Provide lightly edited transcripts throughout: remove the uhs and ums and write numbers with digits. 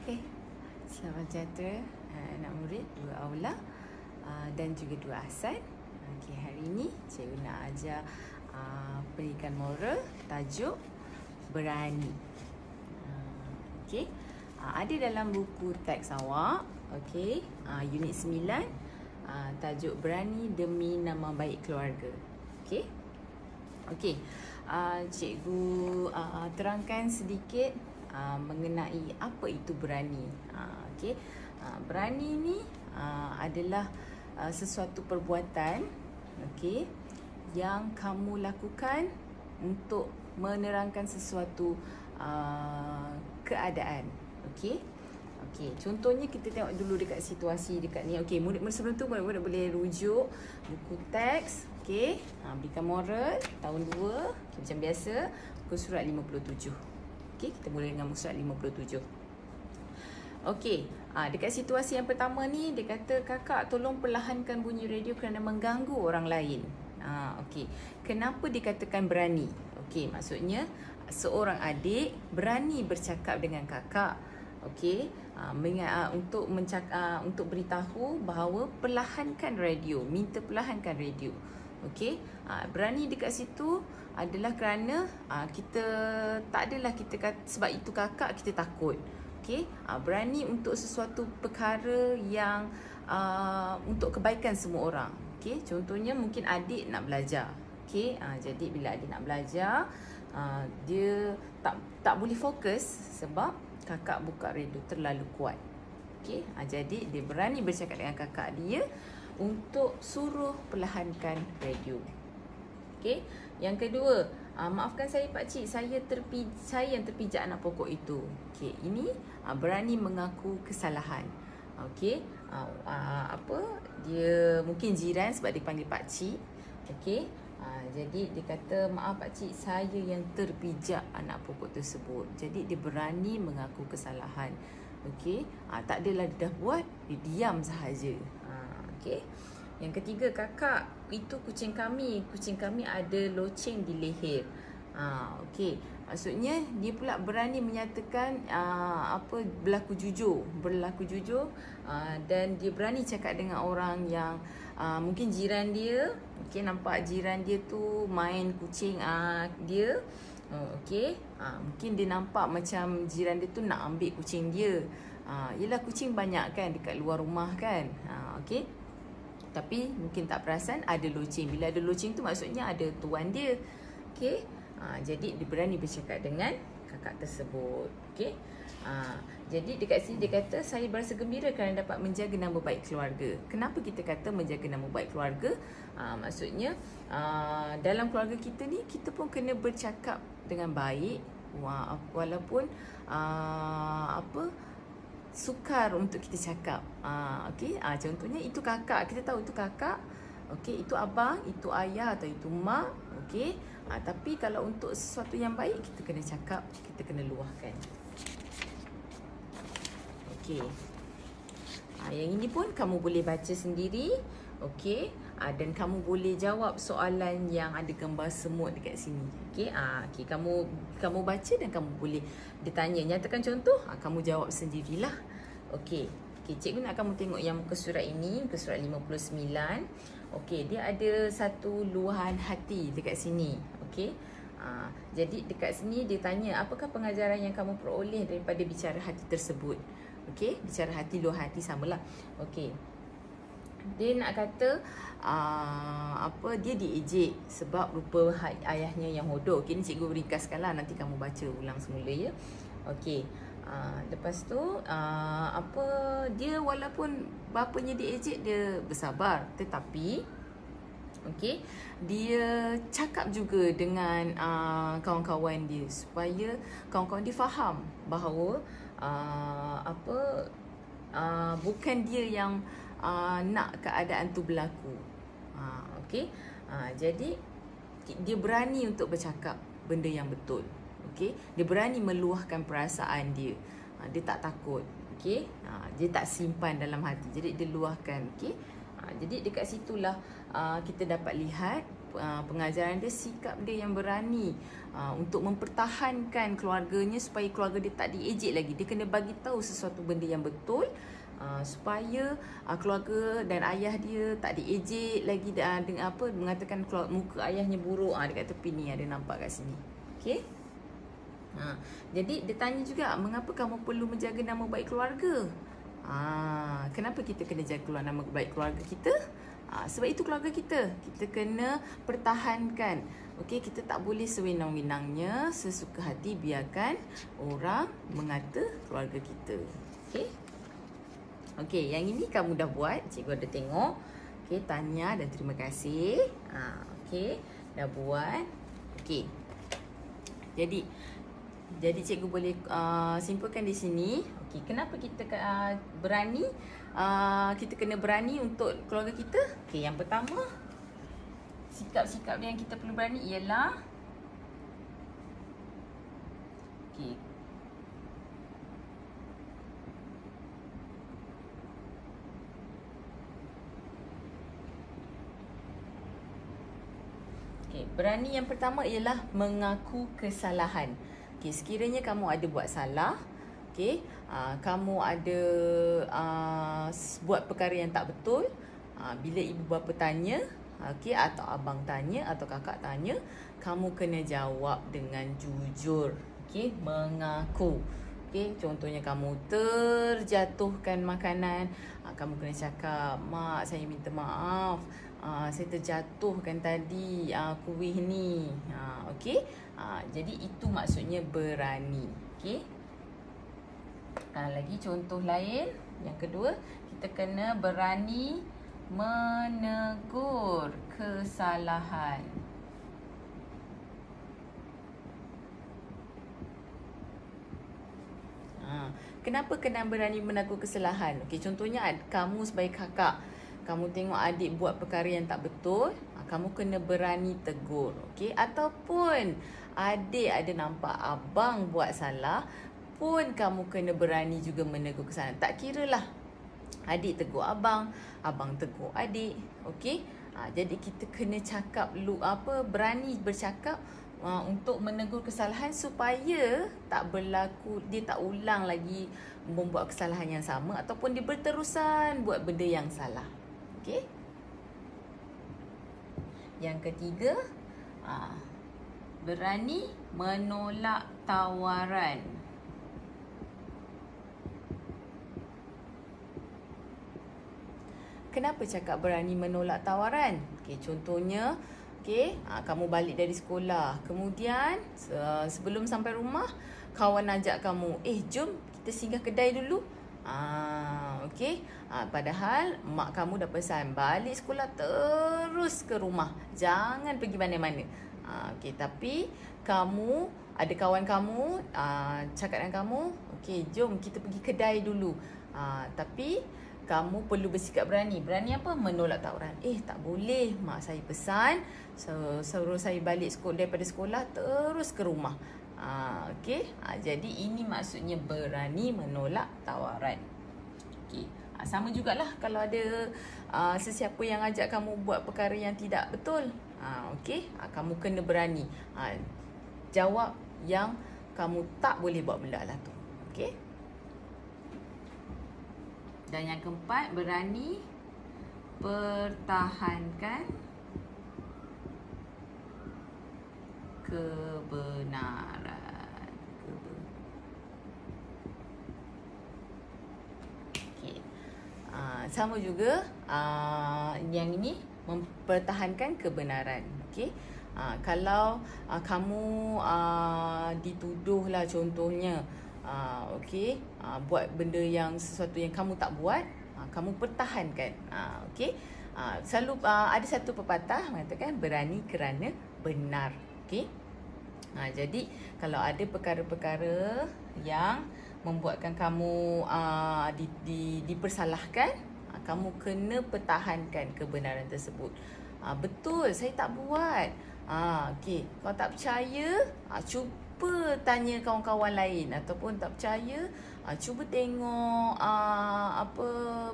Okey, selamat sejahtera anak murid dua aula dan juga dua asal. Okey, hari ini cikgu nak ajar pendidikan moral tajuk berani. Okey, ada dalam buku teks awak. Okey, unit 9, tajuk berani demi nama baik keluarga. Okey. Okey. Cikgu terangkan sedikit mengenai apa itu berani. Okey. Berani ni adalah sesuatu perbuatan, okey, yang kamu lakukan untuk menerangkan sesuatu keadaan. Okey. Okey, contohnya kita tengok dulu dekat situasi dekat ni. Okey, murid-murid sebelum tu murid-murid boleh rujuk buku teks. Okey, pendidikan moral tahun 2, okay, macam biasa, muka surat 57. Okey, kita mula dengan muka surat 57. Okey, dekat situasi yang pertama ni dia kata, kakak tolong perlahankan bunyi radio kerana mengganggu orang lain. Okey, kenapa dikatakan berani? Okey, maksudnya seorang adik berani bercakap dengan kakak. Okey, untuk beritahu bahawa perlahankan radio, minta perlahankan radio. Okey, berani dekat situ adalah kerana kita tak adalah kita kata sebab itu kakak kita takut. Okey, berani untuk sesuatu perkara yang untuk kebaikan semua orang. Okey, contohnya mungkin adik nak belajar. Okey, jadi bila adik nak belajar, dia tak boleh fokus sebab kakak buka radio terlalu kuat. Okey, jadi dia berani bercakap dengan kakak dia untuk suruh perlahankan radio. Okey, yang kedua, maafkan saya pakcik, saya yang terpijak anak pokok itu. Okey, ini berani mengaku kesalahan. Okey, dia mungkin jiran sebab dia panggil pakcik. Okey, jadi dia kata, maaf pakcik, saya yang terpijak anak pokok tersebut. Jadi dia berani mengaku kesalahan. Okey, tak adalah dia dah buat, dia diam sahaja. Okey. Yang ketiga, kakak, itu kucing kami ada loceng di leher. Okey, maksudnya dia pula berani menyatakan berlaku jujur dan dia berani cakap dengan orang yang mungkin jiran dia. Okey, nampak jiran dia tu main kucing dia. Okey, mungkin dia nampak macam jiran dia tu nak ambil kucing dia. Yelah, kucing banyak kan dekat luar rumah kan. Okey, tapi mungkin tak perasan ada loceng. Bila ada loceng tu maksudnya ada tuan dia. Okey, jadi dia berani bercakap dengan kakak tersebut. Okey, jadi dekat sini dia kata, saya berasa gembira kerana dapat menjaga nama baik keluarga. Kenapa kita kata menjaga nama baik keluarga? Maksudnya dalam keluarga kita ni, kita pun kena bercakap dengan baik, walaupun sukar untuk kita cakap. Okey, contohnya itu kakak, kita tahu itu kakak. Okey, itu abang, itu ayah atau itu mak. Okey, tapi kalau untuk sesuatu yang baik, kita kena cakap, kita kena luahkan. Okey, yang ini pun kamu boleh baca sendiri. Okey, dan kamu boleh jawab soalan yang ada gambar semut dekat sini. Okey, kamu baca dan kamu boleh ditanya, nyatakan contoh, kamu jawab sendirilah. Okey, cikgu nak kamu tengok yang muka surat ini, muka surat 59. Okey, dia ada satu luahan hati dekat sini. Okey, jadi dekat sini dia tanya, apakah pengajaran yang kamu peroleh daripada bicara hati tersebut? Okey, bicara hati, luahan hati samalah. Okey, dia nak kata dia diejek sebab rupa ayahnya yang hodoh. Okey, ni cikgu ringkaskanlah, nanti kamu baca ulang semula ya. Okey, lepas tu dia walaupun bapanya diejek, dia bersabar, tetapi okey, dia cakap juga dengan kawan-kawan dia supaya kawan-kawan dia faham bahawa bukan dia yang nak keadaan tu berlaku. Okey, jadi dia berani untuk bercakap benda yang betul. Okey, dia berani meluahkan perasaan dia. Dia tak takut. Okey, dia tak simpan dalam hati. Jadi dia luahkan. Okey, jadi dekat situlah kita dapat lihat pengajaran dia, sikap dia yang berani untuk mempertahankan keluarganya supaya keluarga dia tak diejek lagi. Dia kena bagi tahu sesuatu benda yang betul supaya keluarga dan ayah dia tak diejek lagi dengan mengatakan muka ayahnya buruk. Dekat tepi ni ada nampak kat sini. Okey. Jadi dia tanya juga, mengapa kamu perlu menjaga nama baik keluarga? Kenapa kita kena jaga nama baik keluarga kita? Sebab itu keluarga kita. Kita kena pertahankan. Okey, kita tak boleh sewenang-wenangnya, sesuka hati biarkan orang mengata keluarga kita. Okey. Okey, yang ini kamu dah buat. Cikgu ada tengok. Okey, tanya dan terima kasih. Okey, dah buat. Okey. Jadi cikgu boleh simpulkan di sini. Okey, kenapa kita berani? Kita kena berani untuk keluarga kita. Okey, yang pertama, sikap-sikap yang kita perlu berani ialah okey. Berani yang pertama ialah mengaku kesalahan. Okey, sekiranya kamu ada buat salah, okey, kamu ada buat perkara yang tak betul, bila ibu bapa tanya, okey, atau abang tanya atau kakak tanya, kamu kena jawab dengan jujur. Okey, mengaku. Okey, contohnya kamu terjatuhkan makanan, kamu kena cakap, "Mak, saya minta maaf. Saya terjatuhkan tadi kuih ni." Okey. Jadi itu maksudnya berani. Okey. Lagi contoh lain, yang kedua, kita kena berani menegur kesalahan. Kenapa kena berani menegur kesalahan? Okey, contohnya kamu sebagai kakak, kamu tengok adik buat perkara yang tak betul, kamu kena berani tegur. Okey, ataupun adik ada nampak abang buat salah, pun kamu kena berani juga menegur kesalahan. Tak kiralah adik tegur abang, abang tegur adik. Okey, jadi kita kena cakap berani bercakap untuk menegur kesalahan supaya tak berlaku, dia tak ulang lagi membuat kesalahan yang sama ataupun dia berterusan buat benda yang salah. Okey. Yang ketiga, berani menolak tawaran. Kenapa cakap berani menolak tawaran? Okey, contohnya, kamu balik dari sekolah. Kemudian sebelum sampai rumah, kawan ajak kamu, jom kita singgah kedai dulu. Okey. Padahal mak kamu dah pesan balik sekolah terus ke rumah. Jangan pergi mana-mana. Okey, tapi kamu ada kawan kamu cakap dengan kamu, okey, jom kita pergi kedai dulu. Tapi kamu perlu bersikap berani. Berani apa? Menolak tawaran. Tak boleh. Mak saya pesan, suruh saya balik daripada sekolah terus ke rumah. Okey. Jadi ini maksudnya berani menolak tawaran. Okey. Sama jugalah kalau ada sesiapa yang ajak kamu buat perkara yang tidak betul. Okey. Kamu kena berani. Jawab yang kamu tak boleh buat benda lah tu. Okey. Dan yang keempat, berani pertahankan kebenaran. Okey. Sama juga yang ini mempertahankan kebenaran. Okey. Kalau kamu dituduhlah contohnya buat benda yang sesuatu yang kamu tak buat, kamu pertahankan. Okey. Selalu ada satu pepatah mengatakan berani kerana benar. Okey. Jadi kalau ada perkara-perkara yang membuatkan kamu dipersalahkan, kamu kena pertahankan kebenaran tersebut. Betul, saya tak buat. Okey, kalau tak percaya, cuba tanya kawan-kawan lain, ataupun tak percaya, cuba tengok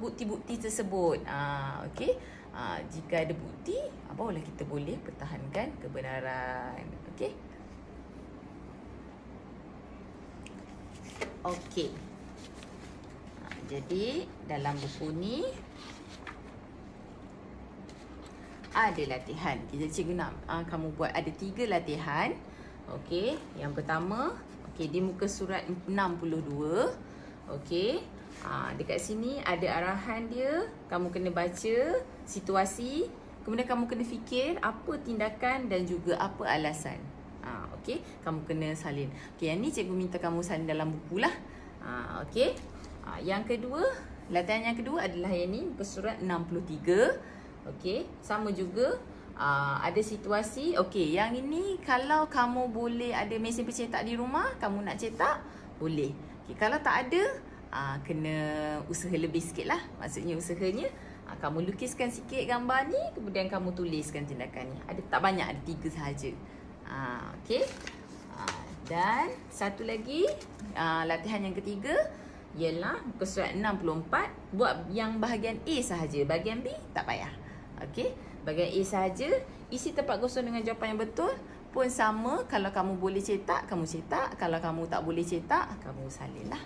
bukti-bukti tersebut. Okey. Jika ada bukti, barulah kita boleh pertahankan kebenaran. Okey. Okey. Jadi dalam buku ni ada latihan. Kita cikgu nak kamu buat ada 3 latihan. Okey, yang pertama, okey, di muka surat 62. Okey. Dekat sini ada arahan dia, kamu kena baca situasi, kemudian kamu kena fikir apa tindakan dan juga apa alasan. Okey, kamu kena salin. Okey, yang ni cikgu minta kamu salin dalam buku lah. Okey. Yang kedua, latihan yang kedua adalah yang ni, muka surat 63. Okey, sama juga. Ada situasi. Okey, yang ini kalau kamu boleh ada mesin pencetak di rumah, kamu nak cetak, boleh. Okey, kalau tak ada, kena usaha lebih sikit lah. Maksudnya usahanya, kamu lukiskan sikit gambar ni, kemudian kamu tuliskan tindakannya. Ada tak banyak, ada 3 sahaja. Okey. Dan satu lagi, latihan yang ketiga ialah muka surat 64. Buat yang bahagian A sahaja, bahagian B tak payah. Okey, bahagian A sahaja. Isi tempat kosong dengan jawapan yang betul pun sama. Kalau kamu boleh cetak, kamu cetak. Kalau kamu tak boleh cetak, kamu salin lah.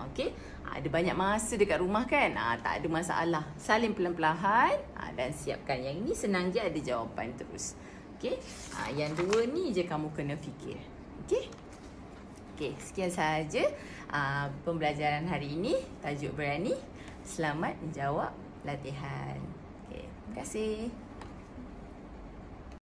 Okey. Ada banyak masa dekat rumah kan? Tak ada masalah. Salin pelan-pelan dan siapkan. Yang ini senang je, ada jawapan terus. Okey. Yang 2 ni je kamu kena fikir. Okey. Okey, sekian sahaja pembelajaran hari ini. Tajuk berani. Selamat menjawab latihan. Okey, terima kasih.